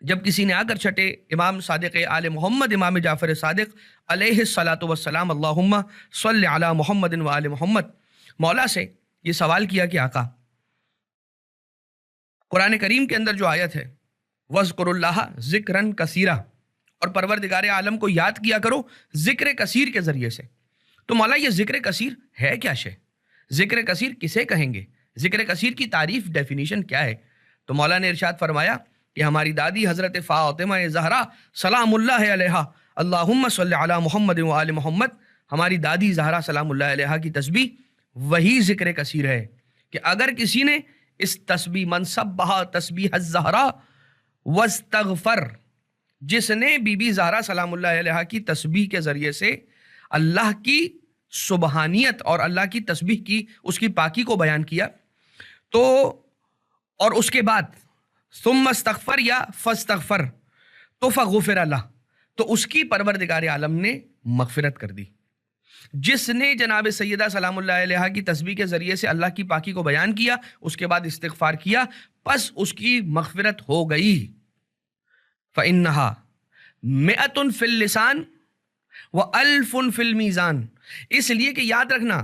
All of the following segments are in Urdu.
جب کسی نے آ کر چھٹے امام صادق آل محمد امام جعفر صادق علیہ الصلاۃ والسلام اللہم صلی علی محمد و آل محمد مولا سے یہ سوال کیا کہ آقا، قرآن کریم کے اندر جو آیت ہے وَاذْكُرُوا اللَّهَ ذِكْرًا كَثِيرًا، اور پروردگار عالم کو یاد کیا کرو ذکر کثیر کے ذریعے سے، تو مولا یہ ذکر کثیر ہے کیا شے؟ ذکر کثیر کسے کہیں گے؟ ذکر کثیر کی تعریف ڈیفینیشن کیا ہے؟ تو مولا نے ارشاد فرمایا کہ ہماری دادی حضرت فاطمہ زہرا سلام اللہ علیہا اللہم صلی علی محمد و آل محمد، ہماری دادی زہرا سلام اللہ علیہا کی تسبیح وہی ذکر کثیر ہے کہ اگر کسی نے اس تسبیح منصبہ تسبیح الزہرا واستغفر، جس نے بی بی زہرا سلام اللہ علیہا کی تسبیح کے ذریعے سے اللہ کی سبحانیت اور اللہ کی تسبیح کی اس کی پاکی کو بیان کیا، تو اور اس کے بعد ثم استغفر یا فاستغفر تو فغفر اللہ، تو اس کی پروردگار عالم نے مغفرت کر دی۔ جس نے جناب سیدہ سلام اللہ علیہا کی تسبیح کے ذریعے سے اللہ کی پاکی کو بیان کیا، اس کے بعد استغفار کیا، پس اس کی مغفرت ہو گئی۔ فَإِنَّهَا مِئَةٌ فِي اللِّسَانِ وَأَلْفٌ فِي الْمِيزَانِ، اس لیے کہ یاد رکھنا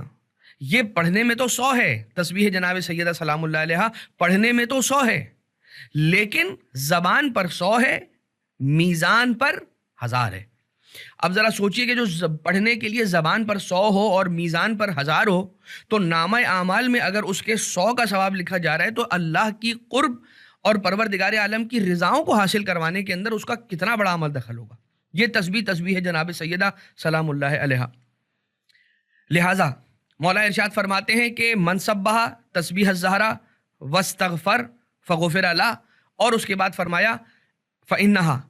یہ پڑھنے میں تو 100 ہے، تسبیح جناب سیدہ سلام اللہ علیہا پڑھنے میں تو 100 ہے، لیکن زبان پر 100 ہے، میزان پر 1000 ہے۔ اب ذرا سوچئے کہ جو پڑھنے کے لیے زبان پر 100 ہو اور میزان پر 1000 ہو، تو نامہ اعمال میں اگر اس کے 100 کا ثواب لکھا جا رہا ہے تو اللہ کی قرب اور پروردگار عالم کی رضاؤں کو حاصل کروانے کے اندر اس کا کتنا بڑا عمل دخل ہوگا۔ یہ تسبیح ہے جناب سیدہ سلام اللہ علیہا۔ لہٰذا مولا ارشاد فرماتے ہیں کہ منصبہ تسبیح الزہرا واستغفر فغفر اللہ، اور اس کے بعد فرمایا فَإِنَّهَا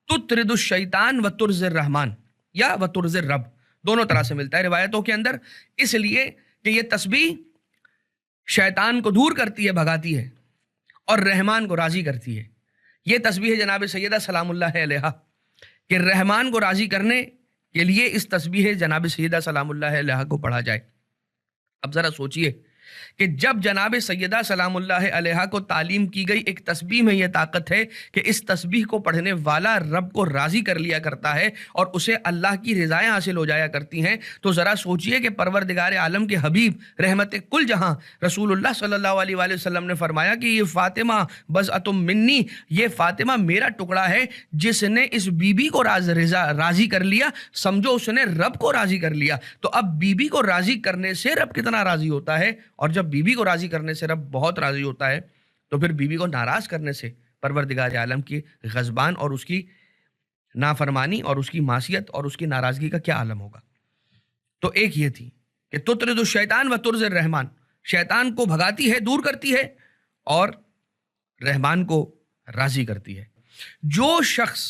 تُطْرِدُ الشَّيْطَانَ وَتُرْزِ الرَّحْمَانِ یا وَتُرْزِ الرَّب، دونوں طرح سے ملتا ہے روایتوں کے اندر، اس لیے کہ یہ تسبیح شیطان کو دور کرتی ہے، بھگاتی ہے، اور رحمان کو راضی کرتی ہے۔ یہ تسبیح جناب سیدہ سلام اللہ علیہا کہ رحمان کو راضی کرنے کے لیے اس تسبیح جناب سیدہ سلام اللہ علیہا کو پڑھا جائے۔ اب ذرا سوچئے کہ جب جناب سیدہ سلام اللہ علیہا کو تعلیم کی گئی ایک تسبیح میں یہ طاقت ہے کہ اس تسبیح کو پڑھنے والا رب کو راضی کر لیا کرتا ہے اور اسے اللہ کی رضائیں حاصل ہو جایا کرتی ہیں، تو ذرا سوچئے کہ پروردگار عالم کے حبیب رحمت کل جہاں رسول اللہ صلی اللہ علیہ وآلہ وسلم نے فرمایا کہ یہ فاطمہ بضعۃ منی، یہ فاطمہ میرا ٹکڑا ہے، جس نے اس بی بی کو راضی کر لیا، سمجھو اس نے رب کو راضی کر لیا۔ تو اب بی بی کو راضی کرنے سے رب کتنا راضی ہوتا ہے، اور جب بی بی کو راضی کرنے سے رب بہت راضی ہوتا ہے، تو پھر بی بی کو ناراض کرنے سے پروردگار عالم کی غضبان اور اس کی نافرمانی اور اس کی معصیت اور اس کی ناراضگی کا کیا عالم ہوگا۔ تو ایک یہ تھی کہ تطرد الشیطان و ترز الرحمان، شیطان کو بھگاتی ہے، دور کرتی ہے، اور رحمان کو راضی کرتی ہے۔ جو شخص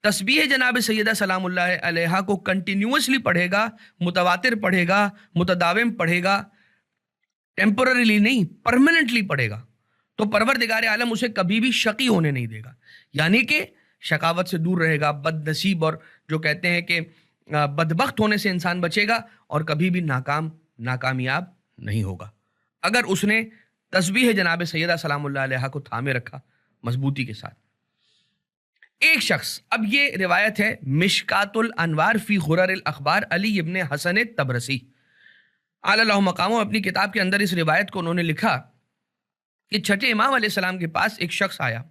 تسبیح جناب سیدہ سلام اللہ علیہا کو کنٹینیوسلی پڑھے گا، متواتر پڑھے گا، متداوم پڑھے گا، ٹیمپرریلی نہیں پرماننٹلی پڑھے گا، تو پروردگار عالم اسے کبھی بھی شقی ہونے نہیں دے گا، یعنی کہ شقاوت سے دور رہے گا، بد نصیب اور جو کہتے ہیں کہ بدبخت ہونے سے انسان بچے گا، اور کبھی بھی ناکامیاب نہیں ہوگا اگر اس نے تسبیح جناب سیدہ سلام اللہ علیہا کو تھامے رکھا مضبوطی کے ساتھ۔ ایک شخص، اب یہ روایت ہے مشکات الانوار فی غرر الاخبار علی ابن حسن تبرسی اعلی اللہ مقامہ، اپنی کتاب کے اندر اس روایت کو انہوں نے لکھا کہ چھٹے امام علیہ السلام کے پاس ایک شخص آیا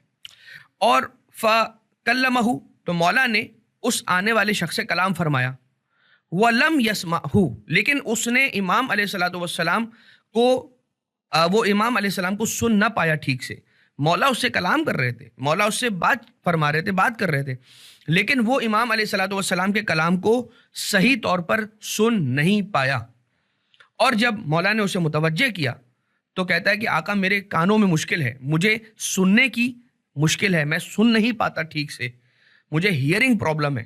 اور فکلمہ، تو مولا نے اس آنے والے شخص سے کلام فرمایا، وَلَمْ يَسْمَعْهُ، لیکن اس نے امام علیہ السلام کو وہ امام علیہ السلام کو سن نہ پایا ٹھیک سے۔ مولا اس سے کلام کر رہے تھے، مولا اس سے بات فرما رہے تھے، بات کر رہے تھے، لیکن وہ امام علیہ السلام کے کلام کو صحیح طور پر سن نہیں پایا۔ اور جب مولا نے اسے متوجہ کیا تو کہتا ہے کہ آقا میرے کانوں میں مشکل ہے، مجھے سننے کی مشکل ہے، میں سن نہیں پاتا ٹھیک سے، مجھے ہیئرنگ پرابلم ہے۔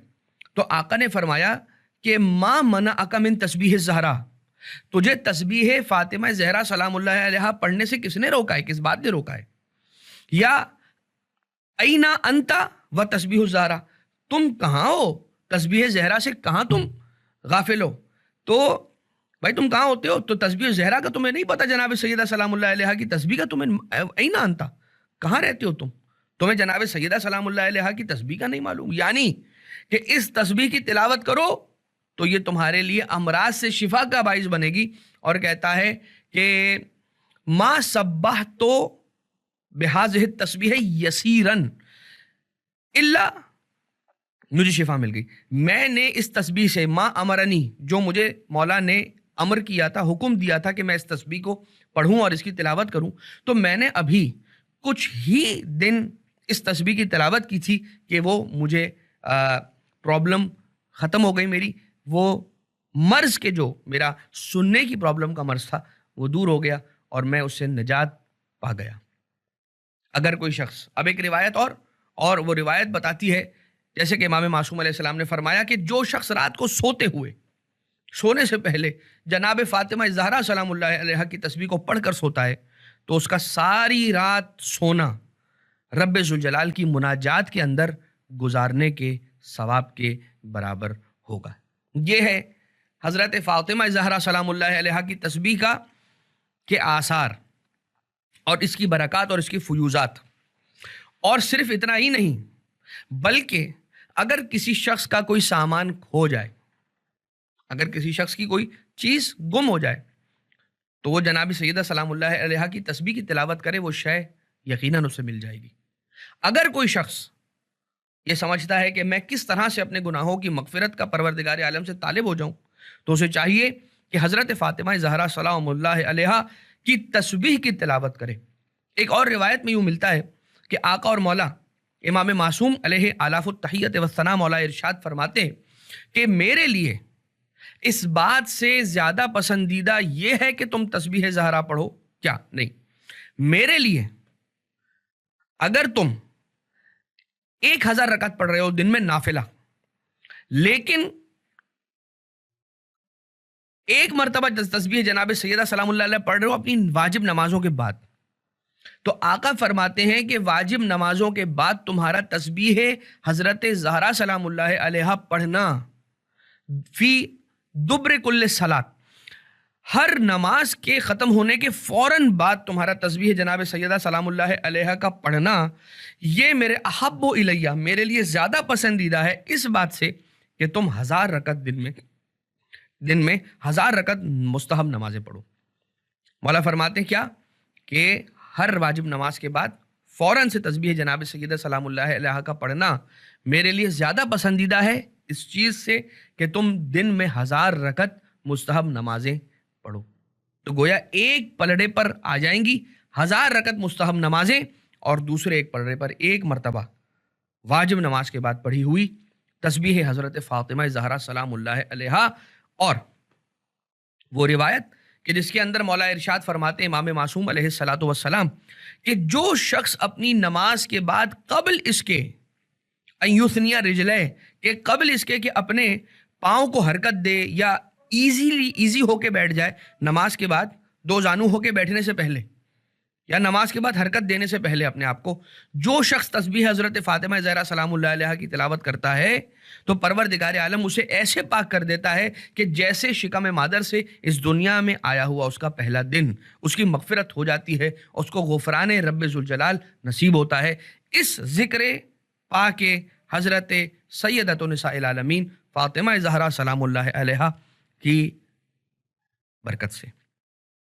تو آقا نے فرمایا کہ ما منعک من تسبیح الزہرا، تجھے تسبیح فاطمہ زہرا سلام اللہ علیہا پڑھنے سے کس نے روکا ہے، کس بات نے روکا ہے؟ یا اینا انت و تسبیح الزہرا، تم کہاں ہو، تسبیح زہرا سے کہاں تم غافل ہو؟ تو بھائی تم کہاں ہوتے ہو؟ تو تسبیح زہرا کا تمہیں نہیں پتہ، جناب سیدہ سلام اللہ علیہا کی تسبیح کا تمہیں اینا انت، کہاں رہتے ہو تم؟ تمہیں جناب سیدہ سلام اللہ علیہ کی تسبیح کا نہیں معلوم؟ یعنی کہ اس تسبیح کی تلاوت کرو تو یہ تمہارے لیے امراض سے شفا کا باعث بنے گی. اور کہتا ہے کہ ما سبحتو بہذہ التسبیح یسیرن الا، مجھے شفا مل گئی. میں نے اس تسبیح سے، ما امرنی، جو مجھے مولا نے امر کیا تھا، حکم دیا تھا کہ میں اس تسبیح کو پڑھوں اور اس کی تلاوت کروں، تو میں نے ابھی کچھ ہی دن اس تسبیح کی تلاوت کی تھی کہ وہ مجھے پرابلم ختم ہو گئی میری. وہ مرض کے، جو میرا سننے کی پرابلم کا مرض تھا، وہ دور ہو گیا اور میں اس سے نجات پا گیا. اگر کوئی شخص، اب ایک روایت اور وہ روایت بتاتی ہے، جیسے کہ امام معصوم علیہ السلام نے فرمایا کہ جو شخص رات کو سونے سے پہلے جناب فاطمہ زہرا سلام اللہ علیہ کی تسبیح کو پڑھ کر سوتا ہے تو اس کا ساری رات سونا رب ذوالجلال کی مناجات کے اندر گزارنے کے ثواب کے برابر ہوگا. یہ ہے حضرت فاطمہ زہرا سلام اللہ علیہ کی تسبیح کے آثار اور اس کی برکات اور اس کی فیوزات. اور صرف اتنا ہی نہیں، بلکہ اگر کسی شخص کا کوئی سامان کھو جائے، اگر کسی شخص کی کوئی چیز گم ہو جائے، تو وہ جناب سیدہ سلام اللہ علیہ کی تسبیح کی تلاوت کرے، وہ شے یقیناً اسے مل جائے گی. اگر کوئی شخص یہ سمجھتا ہے کہ میں کس طرح سے اپنے گناہوں کی مغفرت کا پروردگار عالم سے طالب ہو جاؤں، تو اسے چاہیے کہ حضرت فاطمہ زہرا سلام اللہ علیہ کی تسبیح کی تلاوت کرے. ایک اور روایت میں یوں ملتا ہے کہ آقا اور مولا امام معصوم علیہ آلاف التحیت والثناء مولا ارشاد فرماتے ہیں کہ میرے لیے اس بات سے زیادہ پسندیدہ یہ ہے کہ تم تسبیح زہرا پڑھو. کیا نہیں، میرے لیے اگر تم 1000 رکعت پڑھ رہے ہو دن میں نافلہ، لیکن ایک مرتبہ تسبیح جناب سیدہ سلام اللہ علیہ پڑھ رہے ہو اپنی واجب نمازوں کے بعد، تو آقا فرماتے ہیں کہ واجب نمازوں کے بعد تمہارا تسبیح حضرت زہرا سلام اللہ علیہ پڑھنا فی دبر کل صلات، ہر نماز کے ختم ہونے کے فوراً بعد تمہارا تسبیح جناب سیدہ سلام اللہ علیہ کا پڑھنا، یہ میرے احب الیہ، میرے لیے زیادہ پسندیدہ ہے اس بات سے کہ تم 1000 رکعت دن میں 1000 رکعت مستحب نمازیں پڑھو. مولا فرماتے ہیں کیا کہ ہر واجب نماز کے بعد فوراً سے تسبیح جناب سیدہ سلام اللہ علیہ کا پڑھنا میرے لیے زیادہ پسندیدہ ہے اس چیز سے کہ تم دن میں 1000 رکعت مستحب نمازیں پڑھو. تو گویا ایک پلڑے پر آ جائیں گی 1000 رکعت مستحب نمازیں، اور دوسرے ایک پلڑے پر ایک مرتبہ واجب نماز کے بعد پڑھی ہوئی تسبیح حضرت فاطمہ زہرا سلام اللہ علیہ. اور وہ روایت کہ جس کے اندر مولا ارشاد فرماتے امام معصوم علیہ الصلوۃ والسلام کہ جو شخص اپنی نماز کے بعد قبل اس کے ایوثنیا رجلے، کہ قبل اس کے کہ اپنے پاؤں کو حرکت دے یا ایزی ہو کے بیٹھ جائے نماز کے بعد، دو زانو ہو کے بیٹھنے سے پہلے یا نماز کے بعد حرکت دینے سے پہلے اپنے آپ کو، جو شخص تسبیح حضرت فاطمہ زہرا سلام اللہ علیہ کی تلاوت کرتا ہے تو پروردگار عالم اسے ایسے پاک کر دیتا ہے کہ جیسے شکم مادر سے اس دنیا میں آیا ہوا اس کا پہلا دن، اس کی مغفرت ہو جاتی ہے، اس کو غفران رب ذوالجلال نصیب ہوتا ہے. اس ذکر پاک حضرت سیدۃ نساء العالمین فاطمہ زہرا سلام اللہ علیہ کی برکت سے.